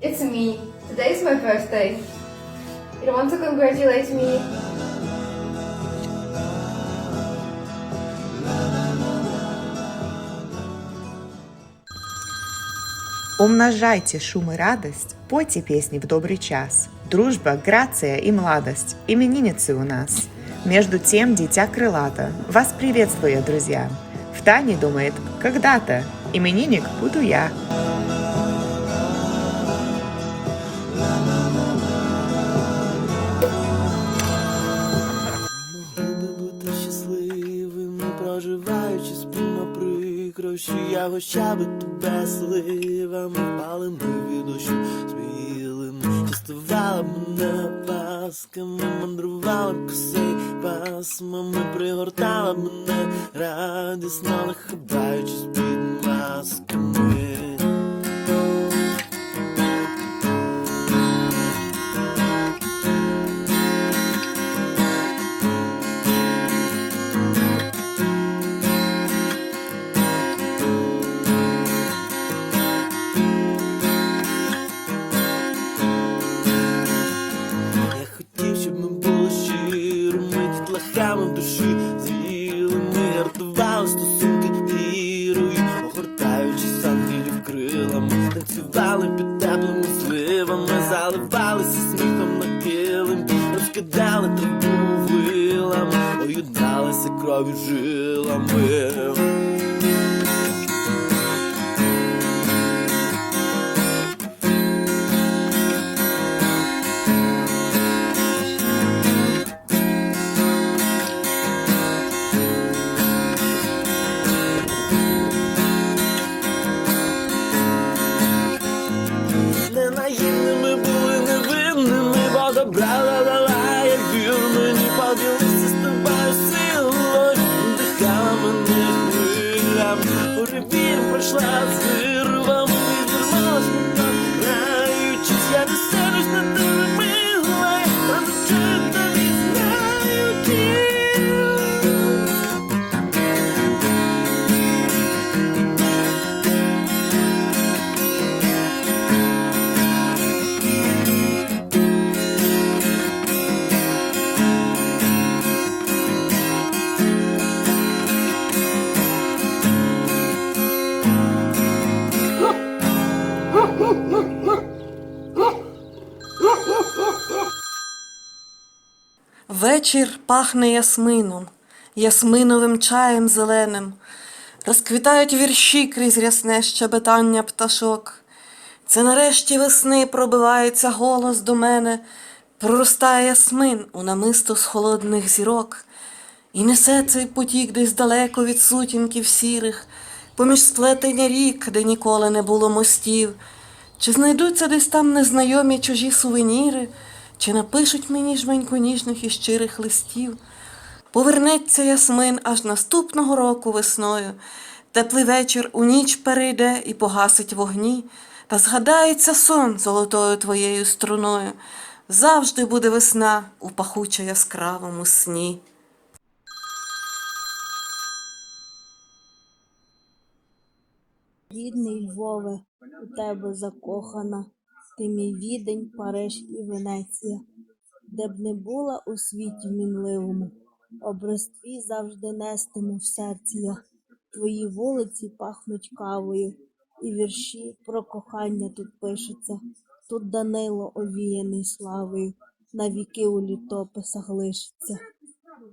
It's me. Today's my birthday. You want to congratulate me? Умножайте шум и радость, пойте песни в добрый час. Дружба, грация и младость, именинницы у нас. Между тем дитя крылато, вас приветствую, друзья. В Тане думает, когда-то именинник буду я. Проживаючи спільно прикрощі, я хоча би тебе сливами палими від дощу смілим. Частувала мене пасками, мандрувала косей пасмами, пригортала мене радісно, нахабаючись під масками. В душі зрілими рятували стосунки вірою, огортаючись ангелів крилами, танцювали під теплими сливами, заливалися сміхом на килим, розкидали траву вилами, оєдналися кров'ю жилами. Наївними були невинними, бо добра дала, як вір мені, поділився з тобою силою, дихала мене хвилям, у ревір пройшла з вирвами, відвернулась мене, граючись, я не серюсь на тебе, мила, я чую тобі, знаючи. Вечір пахне ясмином, ясминовим чаєм зеленим. Розквітають вірші крізь рясне щебетання пташок. Це нарешті весни пробивається голос до мене, проростає ясмин у намисто з холодних зірок. І несе цей потік десь далеко від сутінків сірих, поміж сплетення рік, де ніколи не було мостів. Чи знайдуться десь там незнайомі чужі сувеніри, чи напишуть мені жменьку ніжних і щирих листів. Повернеться ясмин аж наступного року весною, теплий вечір у ніч перейде і погасить вогні, та згадається сон золотою твоєю струною. Завжди буде весна у пахуче яскравому сні. Рідний Львове, у тебе закохана, ти мій Відень, Париж і Венеція. Де б не була у світі мінливому, образ твій завжди нестиму в серці я. Твої вулиці пахнуть кавою, і вірші про кохання тут пишуться. Тут Данило овіяний славою, навіки у літописах лишиться.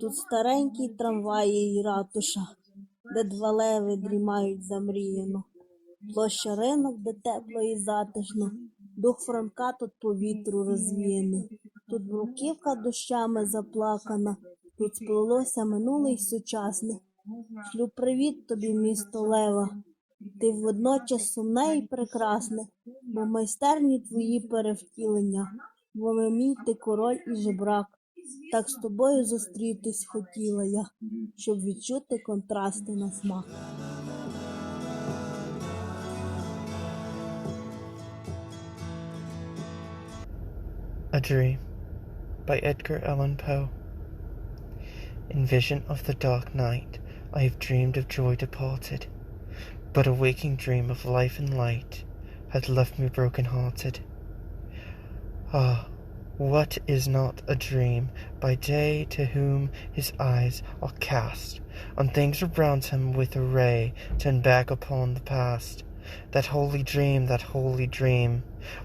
Тут старенькі трамваї і ратуша, де два леви дрімають замріяно. Площа ринок, де тепло і затишно, дух Франка тут по вітру розвіяний. Тут бруківка дощами заплакана, тут сплелося минуле й сучасне. Шлю привіт тобі, місто Лева, ти водночас сумне і прекрасне, бо майстерні твої перевтілення, бо мій ти король і жебрак. Так з тобою зустрітись хотіла я, щоб відчути контрасти на смак. A Dream by Edgar Allan Poe. In vision of the dark night I have dreamed of joy departed, but a waking dream of life and light had left me broken-hearted. Ah, what is not a dream by day to whom his eyes are cast on things around him with a ray turned back upon the past? That holy dream,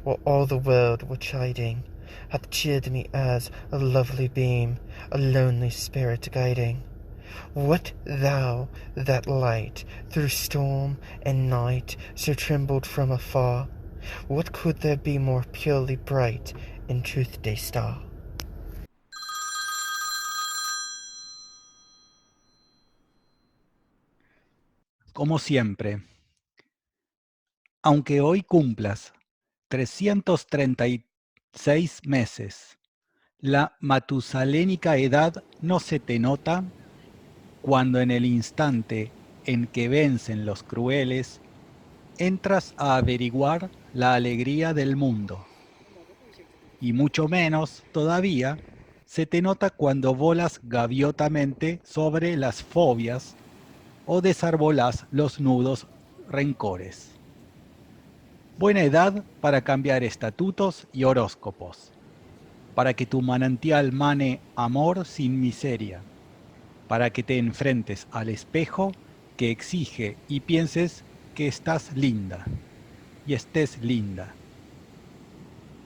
where all the world were chiding, hath cheered me as a lovely beam, a lonely spirit guiding. Would thou that light through storm and night so trembled from afar? What could there be more purely bright in truth day star? Como siempre, aunque hoy cumplas 336 meses, la matusalénica edad no se te nota cuando en el instante en que vencen los crueles, entras a averiguar la alegría del mundo. Y mucho menos, todavía, se te nota cuando volas gaviotamente sobre las fobias o desarbolas los nudos rencores. Buena edad para cambiar estatutos y horóscopos, para que tu manantial mane amor sin miseria, para que te enfrentes al espejo que exige y pienses que estás linda y estés linda.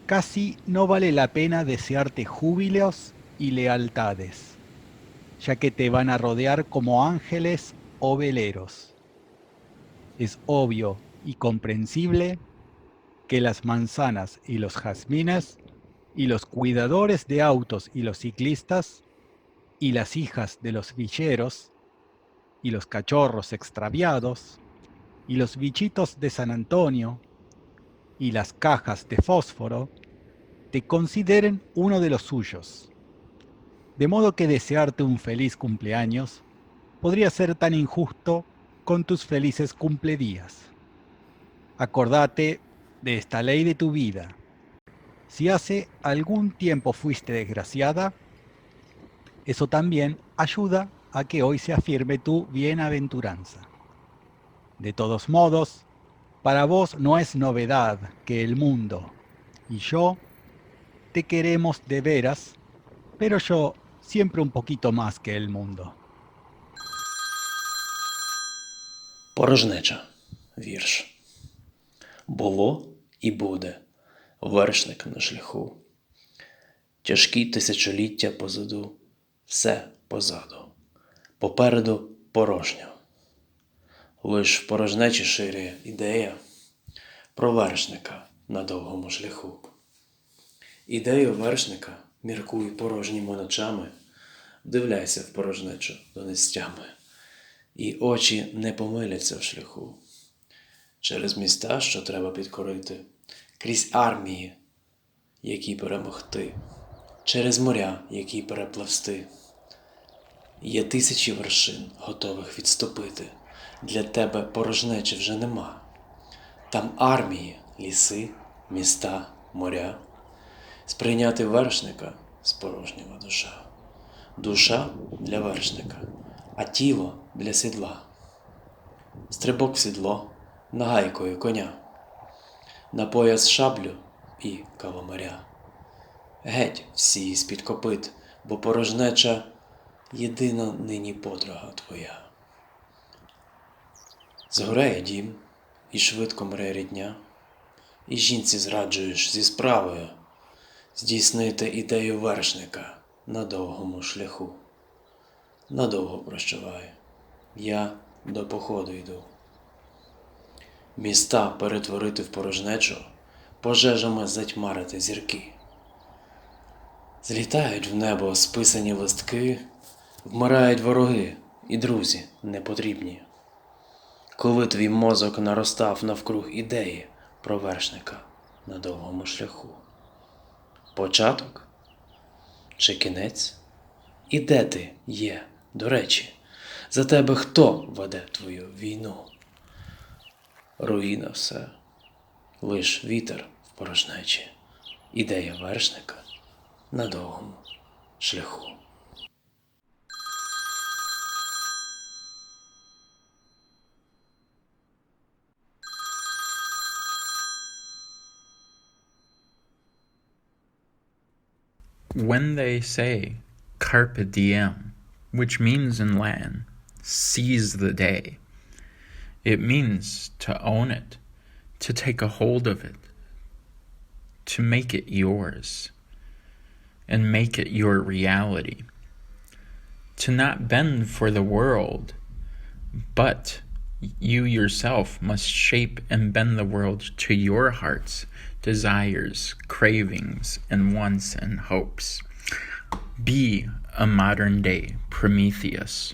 Casi no vale la pena desearte júbilos y lealtades, ya que te van a rodear como ángeles o veleros. Es obvio y comprensible que las manzanas y los jazmines y los cuidadores de autos y los ciclistas y las hijas de los villeros y los cachorros extraviados y los bichitos de San Antonio y las cajas de fósforo te consideren uno de los suyos. De modo que desearte un feliz cumpleaños podría ser tan injusto con tus felices cumpledías. Acordate de esta ley de tu vida. Si hace algún tiempo fuiste desgraciada, eso también ayuda a que hoy se afirme tu bienaventuranza. De todos modos, para vos no es novedad que el mundo y yo te queremos de veras, pero yo siempre un poquito más que el mundo. Порожнеча. Вірш. Було і буде вершник на шляху. Тяжкі тисячоліття позаду, все позаду. Попереду порожньо. Лиш в порожнечі ширяє ідея про вершника на довгому шляху. Ідею вершника міркуй порожніми ночами, вдивляйся в порожнечу донестями, і очі не помиляться в шляху. Через міста, що треба підкорити, крізь армії, які перемогти, через моря, які перепливсти. Є тисячі вершин, готових відступити. Для тебе порожнечі вже нема. Там армії, ліси, міста, моря. Сприйняти вершника спорожніва душа. Душа для вершника, а тіло для сідла. Стрибок в сідло, нагайкою коня. На пояс шаблю і каламаря. Геть всі з-під копит, бо порожнеча єдина нині подруга твоя. Згоряє дім, і швидко мре рідня, і жінці зраджуєш зі справою здійснити ідею вершника на довгому шляху. Надовго прощавай, я до походу йду. Міста перетворити в порожнечу, пожежами затьмарити зірки. Злітають в небо списані листки, вмирають вороги і друзі непотрібні. Коли твій мозок наростав навкруг ідеї про вершника на довгому шляху. Початок чи кінець? І де ти є, до речі? За тебе хто веде твою війну? Руїна все, лиш вітер в порожнечі, ідея вершника на довгому шляху. When they say carpe diem, which means in Latin, seize the day, it means to own it, to take a hold of it, to make it yours, and make it your reality. To not bend for the world, but you yourself must shape and bend the world to your heart's desires, cravings, and wants and hopes. Be a modern day Prometheus.